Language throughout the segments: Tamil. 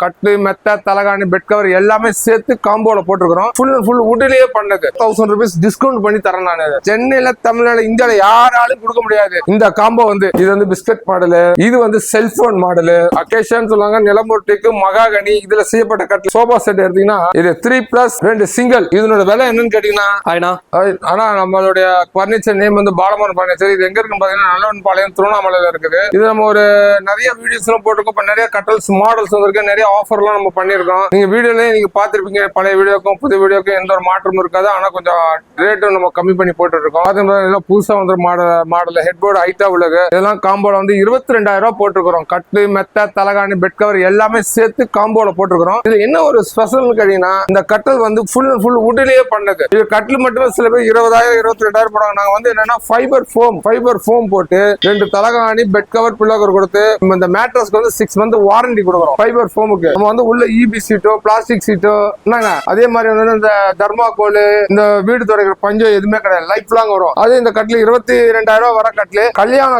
கட்டு மெத்த தலகாணி பெட் கவர் எல்லாமே சேர்த்து காம்போல போட்டுருக்கோம். ஃபுல் அண்ட் ஃபுல் வுட்லயே பண்ணது. 1000 ரூபீஸ் டிஸ்கவுண்ட் பண்ணி தரேன் நான். சென்னையில தமிழ்நாடு இந்தியாவில யாராலும் கொடுக்க முடியாது இந்த காம்போ வந்து. இது வந்து பிஸ்கட் மாடலு, இது வந்து செல்போன் மாடலு, அகேஷன் சொல்லுவாங்க, நிலமுட்டிக்கு மகாகனி இதுல செய்யப்பட்ட கட்டில். சோபா செட் எடுத்தீங்கன்னா இது 3+2 சிங்கிள். இதனோட விலை என்னன்னு கேட்டீங்கன்னா ஆனா நம்மளுடைய பர்னிச்சர் நேம் வந்து பாலமன் பர்னிச்சர். இது எங்க இருக்குன்னு பாத்தீங்கன்னா நல்லவன் பாளையம் திருவண்ணாமலையில இருக்குது. இது நம்ம ஒரு நிறைய வீடியோஸ் எல்லாம் போட்டிருக்கோம். இப்ப நிறைய கட்டல்ஸ் மாடல்ஸ் வந்திருக்கு, நிறைய ஆஃபர் எல்லாம் நம்ம பண்ணிருக்கோம். நீங்க வீடியோலயே நீங்க பாத்திருப்பீங்க. பழைய வீடியோக்கும் புது வீடியோக்கும் எந்த ஒரு மாற்றமும் இருக்காது. ஆனா கொஞ்சம் ரேட்டும் நம்ம கம்மி பண்ணி போட்டு இருக்கோம். புதுசா வந்து மாடல் ஹெட் போர்டு ஹைட்டா உள்ளது. இதெல்லாம் காம்போல வந்து 22,000 ரூபாய் போட்டுருக்கோம். கட்டு மெத்த தலகாணி பெட் கவர் எல்லாமே சேர்த்து காம்போல போட்டுருக்கோம். இது என்ன ஒரு ஸ்பெஷல் கேட்டீங்கன்னா இந்த கட்டல் வந்து ஃபுல் அண்ட் ஃபுல் வுட்லயே பண்ணது. இது கட்டில் மட்டும் சில பேர் 20,000 22,000 போடுவாங்க. நாங்க வந்து என்னன்னா ஃபைபர் ஃபோம் போட்டு 2 தலகாணி பெட் கவர் பில்லோ கவர் கொடுத்து இந்த மேட்ரஸ்க்கு வந்து 6 மந்த் வாரண்டி கொடுக்குறோம். ஃபைபர் ஃபோமுக்கு நம்ம வந்து உள்ள இபி சீட்டோ பிளாஸ்டிக் சீட்டோ என்னங்க அதே மாதிரி வந்து இந்த தர்மாகோல் இந்த வீடு துடைக்கிற பஞ்சம் எதுவுமே கிடையாது. லைஃப் லாங் வரும். அது இந்த கட்டில் 22,000 ரூபாய் வர கட்டில். கல்யாண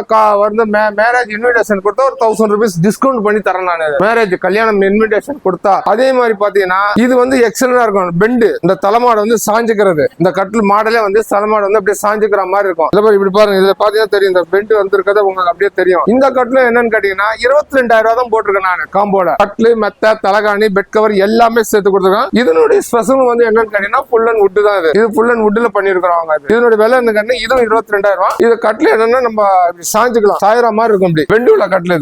வந்து மேரேஜ் இன்விடேஷன் கொடுத்தா ஒரு 1000 ரூபீஸ் டிஸ்கவுண்ட் பண்ணி தரேன் நான். மேரேஜ் கல்யாணம் இன்விடேஷன் கொடுத்தா அதே மாதிரி பாத்தீங்கன்னா இது வந்து எக்ஸலண்டா இருக்கும். பெண்டு இந்த தலைமாடு வந்து சாஞ்சுக்கிறது. இந்த கட்டில் மாடலே வந்து தலைமாடு வந்து அப்படியே சாஞ்சுக்கிற மாதிரி இருக்கும். இப்படி பாருங்க, இதுல பாத்தீங்கன்னா தெரியும் இந்த பெண்டு வந்திருக்கிறது உங்களுக்கு அப்படியே தெரியும். இந்த கட்டில் என்னன்னு கேட்டீங்கன்னா 22,000 ரூபாய் தான் போட்டிருக்கேன் நான் காம்போல. கட்டில் மெத்த தலகாணி பெட் கவர் எல்லாமே சேர்த்து கொடுத்துருக்கேன். இதனுடைய ஸ்பெஷல் வந்து என்னன்னு கேட்டீங்கன்னா ஃபுல் அண்ட் வுட் தான். இது ஃபுல் அண்ட் வுட்ல பண்ணிருக்கிறோம். இதனுடைய விலை என்ன கேட்டீங்கன்னா இதுவும் 22,000 ரூபாய். இது கட்டில் என்னன்னா நம்ம சாஞ்சுக்கலாம், சாயிர மாதிரி இருக்கும். இப்படி வெண்டுல கட்டில்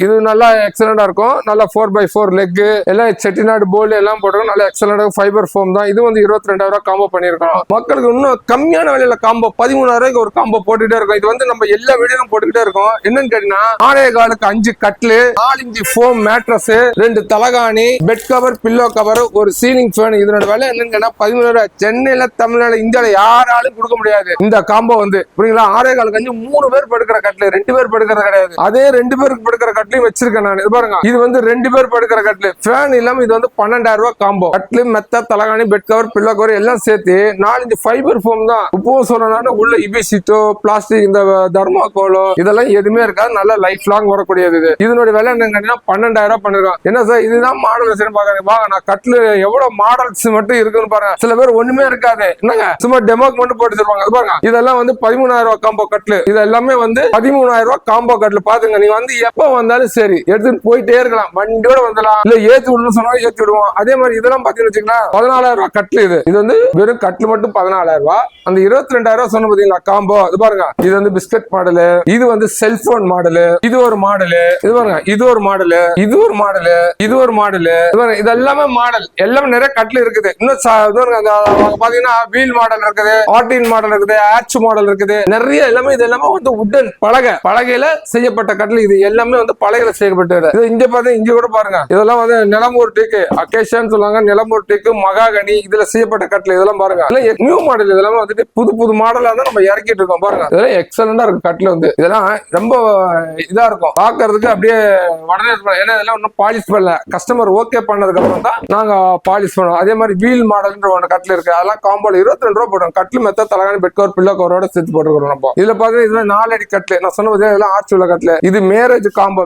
இது நல்லா எக்ஸலண்டா இருக்கும். நல்லா 4x4 லெக் எல்லாம் செட்டிநாடு போல்டு எல்லாம் போட்டுருக்கோம். நல்லா எக்ஸலண்டா ஃபைபர் ஃபோம் தான். இது வந்து 22,000 ரூபாய் காம்போ பண்ணிருக்கோம். மக்களுக்கு இன்னும் கம்மியான விலையில காம்போ 13,000 ரூபாய்க்கு ஒரு காம்போ போட்டுட்டே இருக்கும். இது வந்து நம்ம எல்லா வீடியோலும் போட்டுக்கிட்டே இருக்கோம். என்னன்னு கேட்டீங்கன்னா 6.25 5 கட்டில், 4 இன்ச் ஃபோம் மேட்ரஸ், 2 தலகாணி பெட் கவர் பில்லோ கவர், ஒரு சீலிங் ஃபேன். இதனோட விலை என்னன்னு கேட்டா 13,000 ரூபாய். சென்னையில தமிழ்நாடு இந்தியாவில யாராலும் கொடுக்க முடியாது இந்த காம்போ வந்து. புரியுங்களா? 6.25 5 3 பேர் படுக்கிற கட்டில், 2 பேர் படுக்கிறது கிடையாது. அதே 2 பேருக்கு படுக்கிற கட்டிலையும் வச்சிருக்கேன் நான். இது பாருங்க, இது வந்து 2 பேர் படுக்கிற கட்டில். ஃபேன் இல்லாம இது வந்து 12,000 ரூபாய் காம்போ. கட்டில் மெத்த தலகாணி பெட் கவர் பில்லோ கவர் எல்லாம் சேர்த்து 4 இன்ச் ஃபைபர் ஃபோம் தான். இப்போ சொன்னா உள்ள இபி சீட்டோ பிளாஸ்டிக் இந்த தர்மாகோலோ இதெல்லாம் எதுவுமே இருக்காது. நல்ல லைஃப் லாங் வரக்கூடியது. இதனுடைய விலை என்னன்னு கேட்டீங்கன்னா 12,000 ரூபாய் பண்ணிருக்கோம். என்ன சார் இதுதான் மாடல் வச்சு பாருங்க. வாங்க நான் கட்டில் எவ்வளவு மாடல்ஸ் மட்டும் இருக்குன்னு பாருங்க. சில பேர் ஒண்ணுமே இருக்காது, என்னங்க சும்மா டெமோக்கு மட்டும் போட்டு தருவாங்க. அது பாருங்க, இதெல்லாம் வந்து 13,000 ரூபாய் காம்போ கட்டில். இது எல்லாமே வந்து 13,000 ரூபாய் காம்போ கட்டில். பாத்துங்க, நீங்க வந்து எப்ப வந்தாலும் சரி எடுத்துட்டு போயிட்டே இருக்கலாம். வண்டியோட வந்துடலாம், இல்ல ஏத்தி விடணும் சொன்னாலும் ஏத்தி விடுவோம். அதே மாதிரி இதெல்லாம் பாத்தீங்கன்னு வச்சுக்கலாம் 14,000 ரூபாய் கட்டில். இது வந்து வெறும் கட்டில் மட்டும் 14,000 ரூபாய். அந்த 22,000 ரூபாய் சொன்ன பாத்தீங்களா காம்போ. இது பாருங்க, இது வந்து பிஸ்கட் மாடலு, இது வந்து செல்போன் மாடலு, இது ஒரு மாடலு, இது பாருங்க இது ஒரு மாடலு, இது ஒரு மாடலு, இது ஒரு மாடலு. இது எல்லாமே மாடல், எல்லாமே நிறைய கட்டில் இருக்குது. இன்னும் பாத்தீங்கன்னா வீல் மாடல் இருக்குது, ஆர்டின் மாடல் இருக்குது, ஆர்ச் மாடல் இருக்குது, நிறைய எல்லாமே. இது எல்லாமே வந்து உட்டன் பலகையில செய்யப்பட்ட கட்டில். இது எல்லாமே வந்து பலகையில செய்யப்பட்டது. இது இங்க பாத்தீங்க, இங்க கூட பாருங்க, இதெல்லாம் வந்து நிலம்பூர் டீக்கு அகேஷன் சொல்லுவாங்க, நிலம்பூர் டீக்கு மகாகனி இதுல செய்யப்பட்ட கட்டில். இதெல்லாம் பாருங்க, நியூ மாடல். இதெல்லாம் வந்துட்டு புது மாடலா தான் நம்ம இறக்கிட்டு இருக்கோம். பாருங்க, இதெல்லாம் எக்ஸலண்டா இருக்கும் கட்டில் வந்து. இதெல்லாம் ரொம்ப இதா இருக்கும் பாக்குறதுக்கு, அப்படியே உடனே இருக்கும். ஏன்னா இதெல்லாம் ஒன்னும் பாலிஷ் பண்ணல, கஸ்டமர் ஓகே பண்ணதுக்கு அப்புறம் தான் நாங்க பாலிஷ் பண்ணுவோம். அதே மாதிரி வீல் மாடல்ன்ற ஒன்று கட்டில் இருக்கு. அதெல்லாம் காம்போல 22 ரூபாய் போடுறோம். கட்டில் மெத்த தலகாணி பெட் கவர் பில்லோ கவரோட சேர்த்து போட்டுக்கிறோம். நம்ம இதுல பாத்தீங்கன்னா இதுல 4 அடி கட்டில். நான் சொன்ன இதெல்லாம் ஆர்ச் உள்ள கட்டில். இது மேரேஜ் காம்போ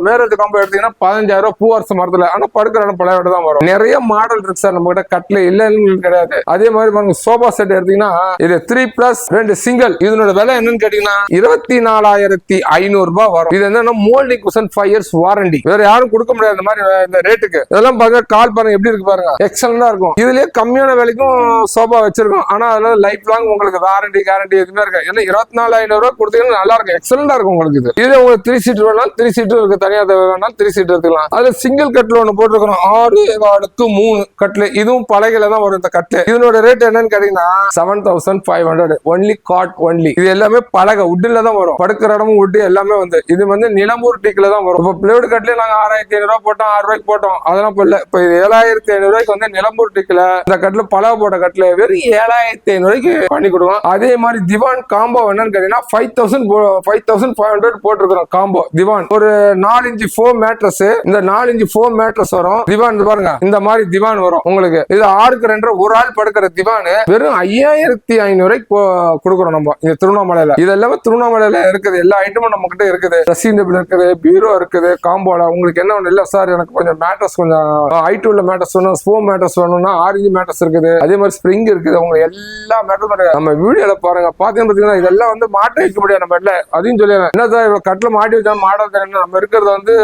எடுத்தீங்கன்னா 15,000 ரூபாய் பூவரச மரத்துல. ஆனா படுக்கிற இடம் பழையோட தான் வரும். நிறைய மாடல் இருக்கு சார் நம்ம கிட்ட கட்டில், இல்லன்னு கிடையாது. அதே மாதிரி பாருங்க, சோபா செட் எடுத்தீங்கன்னா இது 3+2 சிங்கிள். இதனோட விலை என்னன்னு கேட்டீங்கன்னா 24,500 ரூபாய் வரும். இது என்னன்னா மோல்டிங் குஷன் 5 இயர்ஸ் வாரண்டி. வேற யாரும் கொடுக்க முடியாது இந்த மாதிரி இந்த ரேட்டுக்கு. இதெல்லாம் பாருங்க, கால் பாருங்க எப்படி இருக்கு பாருங்க, எக்ஸலண்டா இருக்கும். இதுலயே கம்மியான விலைக்கும் சோபா வச்சிருக்கோம். ஆனா அதெல்லாம் லைஃப் லாங் உங்களுக்கு வாரண்டி கேரண்டி எதுவுமே இருக்கு. ஏன்னா 24,500 ரூபாய் கொடுத்தீங்கன்னா நல்லா இருக்கும், எக்ஸலண்டா இருக்கும் உங்களுக்கு. இதுல உங்களுக்கு 3 சீட் வேணாலும் 3 சீட் இருக்கு, தனியா வேணாலும் 3 சீட் எடுத்துக்கலாம். அதுல சிங்கிள் கட்டில் ஒண்ணு போட்டுருக்கோம் 6.3 கட்டில். இதுவும் பலகையில தான் வரும் இந்த கட்டில். இதனோட ரேட் என்னன்னு கேட்டீங்கன்னா 7,500 ஒன்லி காட் ஒன்லி. இது எல்லாமே பலகை உட்ல தான் வரும். படுக்கிற இடமும் உட் எல்லாமே வந்து இது வந்து நிலம்பூர் டீக்ல தான் வரும். இப்போ பிளேவுட் கட்டிலே நாங்க 6,500 ரூபாய் போட்டோம், 6 ரூபாய்க்கு போட்டோம். அதெல்லாம் இல்ல, இப்போ 7,500 ரூபாய்க்கு வந்து நிலம்பூர் டீக்ல இந்த கட்டில் பலகை போட்ட கட்டில் வெறும் 7,500 ரூபாய்க்கு பண்ணி கொடுக்கும். அதே மாதிரி திவான் காம்போ என்னன்னு கேட்டீங்கன்னா 5,500 போட்டிருக்கிறோம் காம்போ திவான். ஒரு 4 இன்ச் ஃபோம் மேட்ரஸ், இந்த 4 இன்ச் ஃபோம் மேட்ரஸ் வரும். திவான் பாருங்க, இந்த மாதிரி திவான் வரும் உங்களுக்கு. இது 6க்கு 2 ஒரு ஆள் படுக்கிற திவான் வெறும் 5,500 ரூபாய்க்கு கொடுக்குறோம் நம்ம இந்த திருவண்ணாமலையில. இது எல்லாமே திருவண்ணாமலையில இருக்குது. எல்லா ஐட்டமும் நம்ம கிட்ட இருக்குது. ட்ரெஸ்ஸிங் டேபிள் இருக்குது, பீரோ இருக்குது காம்போல. உங்களுக்கு என்ன ஒண்ணு இல்ல சார், எனக்கு கொஞ்சம் மேட்ரஸ் கொஞ்சம் ஹைட் உள்ள மேட்ரஸ் வேணும், ஸ்போம் மேட்ரஸ் வேணும்னா ஆரஞ்சு மேட்ரஸ் இருக்குது, அதே மாதிரி ஸ்ப்ரிங் இருக்குது. அவங்க எல்லா மேட்ரஸும் நம்ம வீடியோல பாருங்க. பாத்தீங்கன்னா இதெல்லாம் வந்து மாட்ட வைக்க முடியாது நம்ம இல்ல. அதையும் சொல்லி என்ன சார் இவ்வளவு கட்டில மாட்டி வச்சா மாடல் தரேன். நம்ம இருக்கிறது வந்து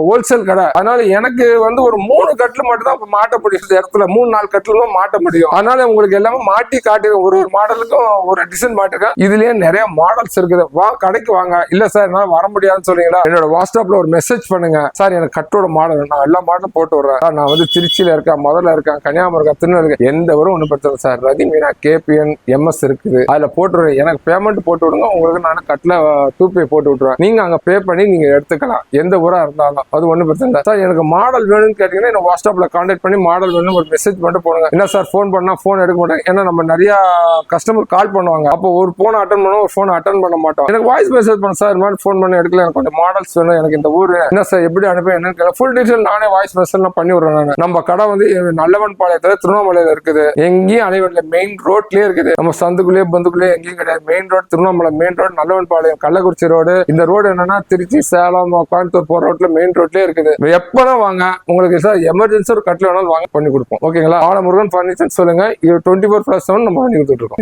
ஹோல்சேல் கடை. அதனால எனக்கு வந்து ஒரு 3 கட்டில் மட்டும் தான் மாட்ட முடியும். இடத்துல 3-4 கட்டில் தான் மாட்ட முடியும். அதனால உங்களுக்கு எல்லாமே மாட்டி காட்டிருக்கேன். ஒரு மாடலுக்கும் ஒரு டிசைன் மாட்டிருக்கேன். இதுலயே நிறைய மாடல்ஸ் இருக்குது. கடைக்கு வாங்க. இல்ல சார் என்னால வர முடியாதுன்னு சொன்னீங்கன்னா என்னோட வாட்ஸ்அப்ல ஒரு மெசேஜ் பண்ணுங்க. சார் எனக்கு கட்டோட மாடல் நான் எல்லா மாடலும் போட்டு விடுறேன். நான் வந்து திருச்சியில இருக்கேன், மதுரையில இருக்கேன், கன்னியாகுமரி இருக்கேன், திருநெல்வேலி இருக்கேன். எந்த ஒரு ஒண்ணு பிரச்சனை சார். ரதிமீனா KPN MS இருக்குது. அதுல போட்டு எனக்கு பேமெண்ட் போட்டு விடுங்க. உங்களுக்கு நான் கட்டில 2Pay போட்டு விட்டுருவேன். நீங்க அங்க பே பண்ணி நீங்க எடுத்துக்கலாம். எந்த ஊரா இருந்தாலும் அது ஒண்ணு பிரச்சனை இல்லை. சார் எனக்கு மாடல் வேணும்னு கேட்டீங்கன்னா என்ன வாட்ஸ்அப்ல கான்டாக்ட் பண்ணி மாடல் வேணும் ஒரு மெசேஜ் மட்டும் போடுங்க. என்ன சார் ஃபோன் பண்ணா ஃபோன் எடுக்க மாட்டேன். ஏன்னா நம்ம நிறைய கஸ்டமர் கால் பண்ணுவாங்க. அப்போ ஒரு போன் அட்டன் பண்ணுவோம், ஒரு போன் அட்டன் பண்ண மாட்டோம். எனக்கு வாய்ஸ் மெசேஜ் பண்ண சார் மாதிரி ஃபோன் பண்ணி எடுக்கல, எனக்கு கொஞ்சம் மாடல்ஸ் வேணும், எனக்கு இந்த ஊரு என்ன சார் எப்படி அனுப்ப என்னன்னு ஃபுல் டீடைல் நானே வாய்ஸ் மெசேஜ் பண்ணி விடுறேன். நான் நம்ம கடை வந்து நல்லவன் பாளையத்துல திருவண்ணாமலையில இருக்குது. எங்கேயும் அலைவரில் மெயின் ரோட்லயே இருக்குது. நம்ம சந்துக்குள்ளேயே பந்துக்குள்ளேயே எங்கேயும் கிடையாது. Main road Tiruvannamalai main road, நல்லவன் பாளையம், கள்ளக்குறிச்சி ரோடு. இந்த ரோடு என்னன்னா திருச்சி சேலம் கோயம்புத்தூர் போற ரோட்ல மெயின் ரோட்லயே இருக்குது. எப்பதான் வாங்க, உங்களுக்கு சார் எமர்ஜென்சி ஒரு கட்டில வேணாலும் வாங்க பண்ணி கொடுப்போம். ஓகேங்களா? ஆலமுருகன் பர்னிச்சர் சொல்லுங்க. 24/7 நம்ம பண்ணி கொடுத்துட்டு இருக்கோம்.